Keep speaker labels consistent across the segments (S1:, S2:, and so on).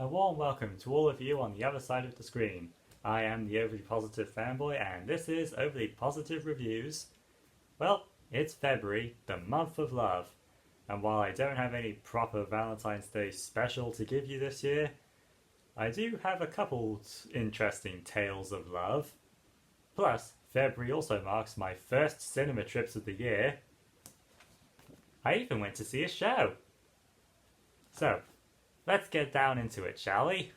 S1: A warm welcome to all of you on the other side of the screen. I am the Overly Positive Fanboy, and this is Overly Positive Reviews. Well, it's February, the month of love, and while I don't have any proper Valentine's Day special to give you this year, I do have a couple interesting tales of love. Plus, February also marks my first cinema trips of the year. I even went to see a show. So, let's get down into it, shall we?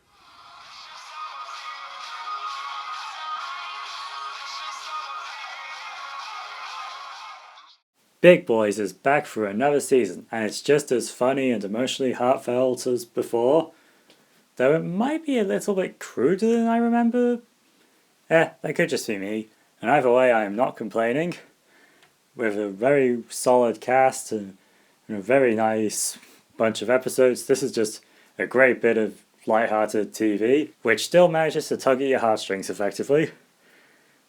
S1: Big Boys is back for another season, and it's just as funny and emotionally heartfelt as before, though it might be a little bit cruder than I remember. That could just be me, and either way I am not complaining. With a very solid cast and a very nice bunch of episodes, this is just a great bit of light-hearted TV, which still manages to tug at your heartstrings effectively.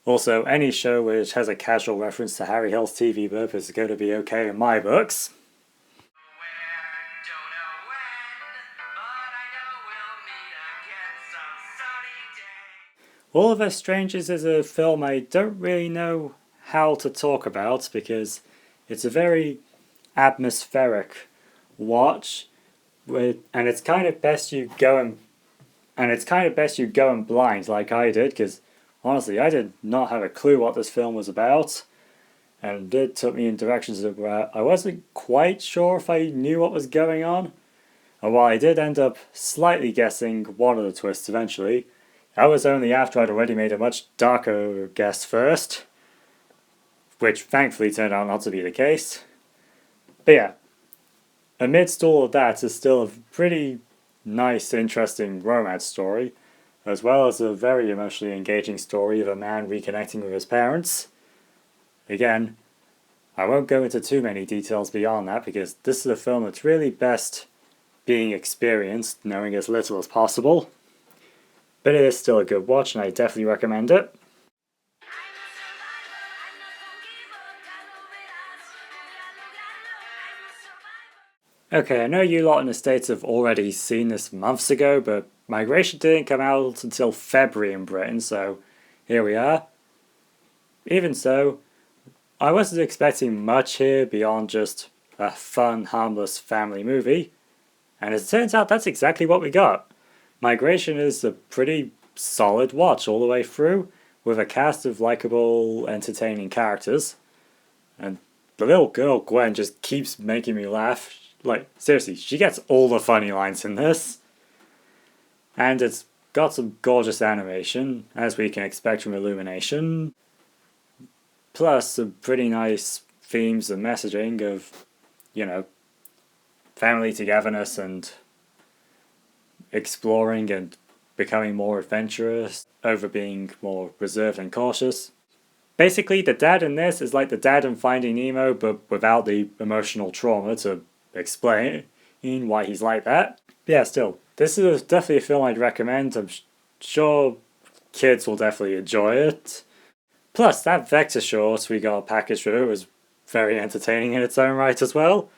S1: Also, any show which has a casual reference to Harry Hill's TV burp is going to be okay in my books. All of Us Strangers is a film I don't really know how to talk about because it's a very atmospheric watch, and it's kind of best you go in blind like I did, because honestly I did not have a clue what this film was about, and it took me in directions where I wasn't quite sure if I knew what was going on. And while I did end up slightly guessing one of the twists eventually, that was only after I'd already made a much darker guess first, which thankfully turned out not to be the case. But yeah, amidst all of that is still a pretty nice, interesting romance story, as well as a very emotionally engaging story of a man reconnecting with his parents. Again, I won't go into too many details beyond that because this is a film that's really best being experienced, knowing as little as possible. But it is still a good watch and I definitely recommend it. Okay, I know you lot in the States have already seen this months ago, but Migration didn't come out until February in Britain, so here we are. Even so, I wasn't expecting much here beyond just a fun, harmless family movie, and as it turns out that's exactly what we got. Migration is a pretty solid watch all the way through, with a cast of likeable, entertaining characters, and the little girl Gwen just keeps making me laugh. Like, seriously, she gets all the funny lines in this. And it's got some gorgeous animation, as we can expect from Illumination. Plus some pretty nice themes and messaging of, family togetherness and exploring and becoming more adventurous over being more reserved and cautious. Basically, the dad in this is like the dad in Finding Nemo, but without the emotional trauma to explain why he's like that. But yeah, still, this is definitely a film I'd recommend. I'm sure kids will definitely enjoy it. Plus, that Vector short we got packaged with was very entertaining in its own right as well.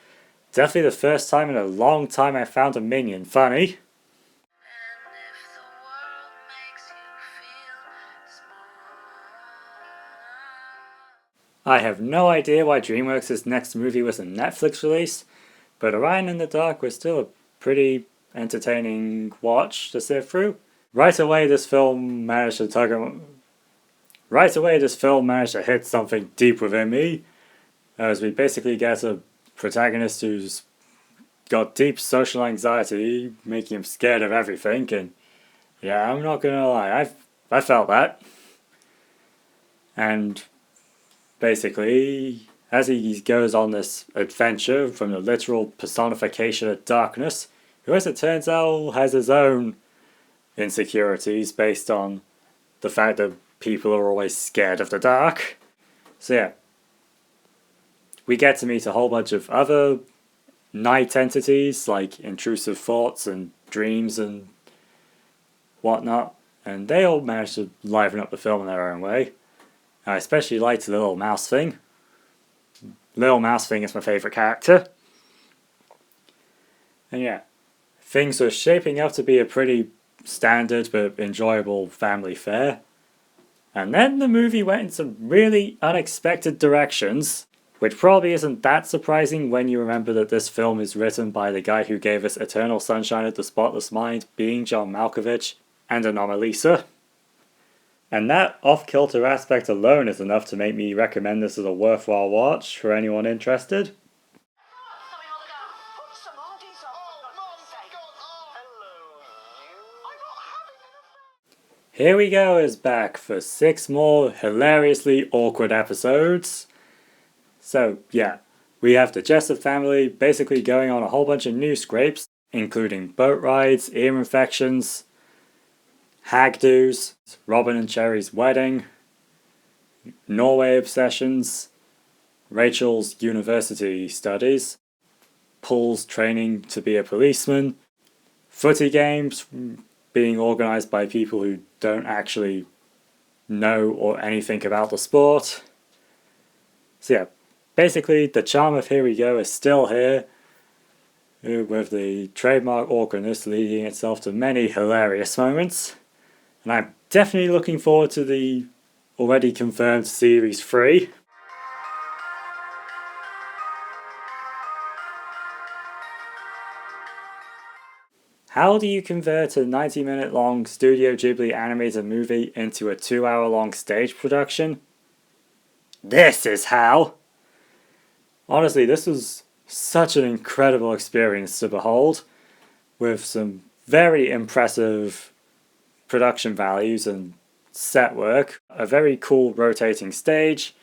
S1: Definitely the first time in a long time I found a minion funny. I have no idea why DreamWorks' next movie was a Netflix release, but Orion in the Dark was still a pretty entertaining watch to sit through. Right away this film managed to hit something deep within me, as we basically get a protagonist who's got deep social anxiety, making him scared of everything, and yeah, I'm not gonna lie, I felt that. And basically, as he goes on this adventure from the literal personification of darkness, who as it turns out has his own insecurities based on the fact that people are always scared of the dark. So yeah, we get to meet a whole bunch of other night entities like intrusive thoughts and dreams and whatnot, and they all manage to liven up the film in their own way. I especially liked the little mouse thing. Little Mouse Thing is my favourite character. And yeah, things were shaping up to be a pretty standard but enjoyable family fare. And then the movie went in some really unexpected directions, which probably isn't that surprising when you remember that this film is written by the guy who gave us Eternal Sunshine of the Spotless Mind, being John Malkovich, and Anomalisa. And that off-kilter aspect alone is enough to make me recommend this as a worthwhile watch for anyone interested. Here We Go is back for 6 more hilariously awkward episodes. So yeah, we have the Jessup family basically going on a whole bunch of new scrapes, including boat rides, ear infections, hag-do's, Robin and Cherry's wedding, Norway obsessions, Rachel's university studies, Paul's training to be a policeman, footy games being organised by people who don't actually know or anything about the sport. So yeah, basically the charm of Here We Go is still here, with the trademark awkwardness leading itself to many hilarious moments. And I'm definitely looking forward to the already confirmed Series 3. How do you convert a 90-minute long Studio Ghibli animated movie into a 2-hour long stage production? This is how! Honestly, this was such an incredible experience to behold, with some very impressive production values and set work, a very cool rotating stage,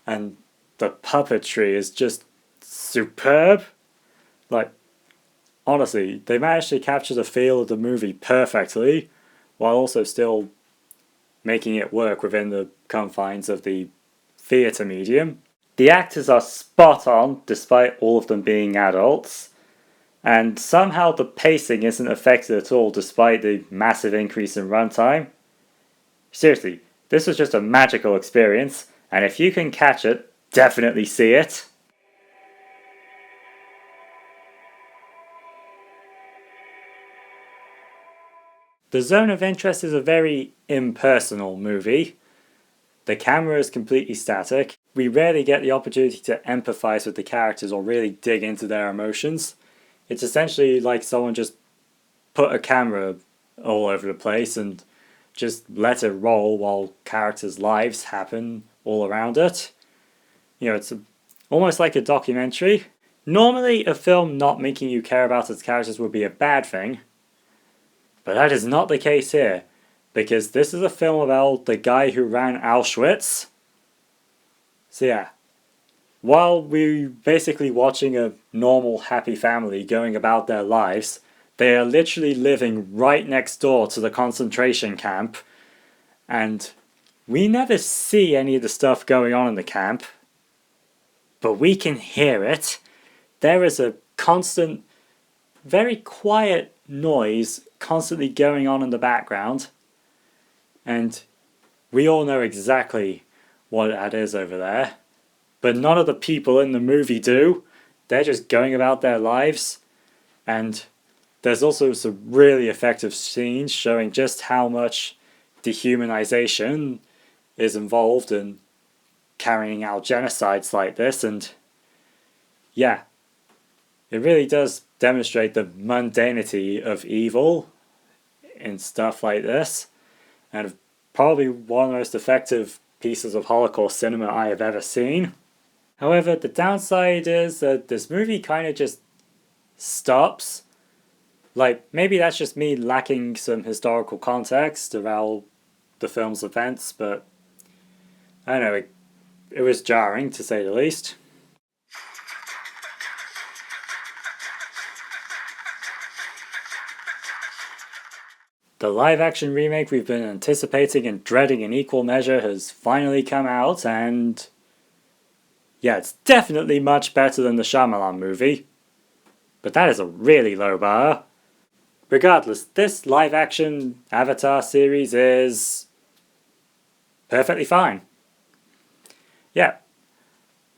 S1: and the puppetry is just superb. Like, honestly, they managed to capture the feel of the movie perfectly, while also still making it work within the confines of the theatre medium. The actors are spot on, despite all of them being adults, and somehow the pacing isn't affected at all despite the massive increase in runtime. Seriously, this was just a magical experience, and if you can catch it, definitely see it. The Zone of Interest is a very impersonal movie. The camera is completely static. We rarely get the opportunity to empathize with the characters or really dig into their emotions. It's essentially like someone just put a camera all over the place and just let it roll while characters' lives happen all around it. You know, it's almost like a documentary. Normally, a film not making you care about its characters would be a bad thing, but that is not the case here, because this is a film about the guy who ran Auschwitz. So yeah, while we're basically watching a normal happy family going about their lives, they are literally living right next door to the concentration camp, and we never see any of the stuff going on in the camp, but we can hear it. There is a constant, very quiet noise constantly going on in the background, and we all know exactly what that is over there, but none of the people in the movie do. They're just going about their lives, and there's also some really effective scenes showing just how much dehumanization is involved in carrying out genocides like this, and yeah, it really does demonstrate the mundanity of evil in stuff like this, and probably one of the most effective pieces of Holocaust cinema I have ever seen. However, the downside is that this movie kind of just stops. Like, maybe that's just me lacking some historical context around the film's events, but I don't know, it was jarring to say the least. The live-action remake we've been anticipating and dreading in equal measure has finally come out, and yeah, it's definitely much better than the Shyamalan movie, but that is a really low bar. Regardless, this live-action Avatar series is perfectly fine. Yeah,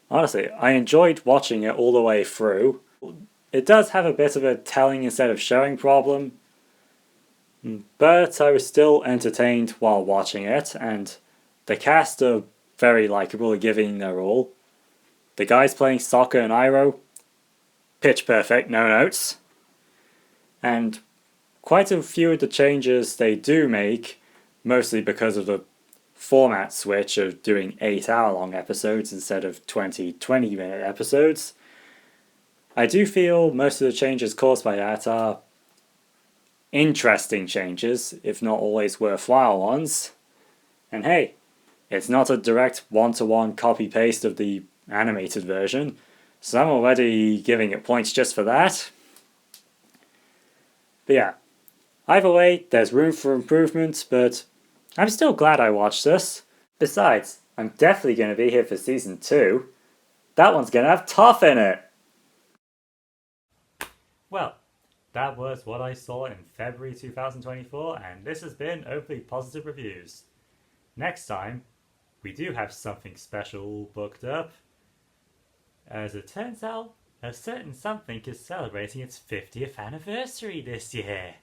S1: honestly, I enjoyed watching it all the way through. it does have a bit of a telling instead of showing problem, but I was still entertained while watching it, and the cast are very likeable, giving their all. The guys playing Sokka and Iroh, pitch perfect, no notes. And quite a few of the changes they do make, mostly because of the format switch of doing 8-hour-long episodes instead of 20-minute episodes. I do feel most of the changes caused by that are interesting changes, if not always worthwhile ones. And hey, it's not a direct one-to-one copy-paste of the animated version, so I'm already giving it points just for that. But yeah, either way, there's room for improvement, but I'm still glad I watched this. Besides, I'm definitely going to be here for season 2. That one's going to have Toph in it! Well, that was what I saw in February 2024, and this has been Overly Positive Reviews. Next time, we do have something special booked up. As it turns out, a certain something is celebrating its 50th anniversary this year.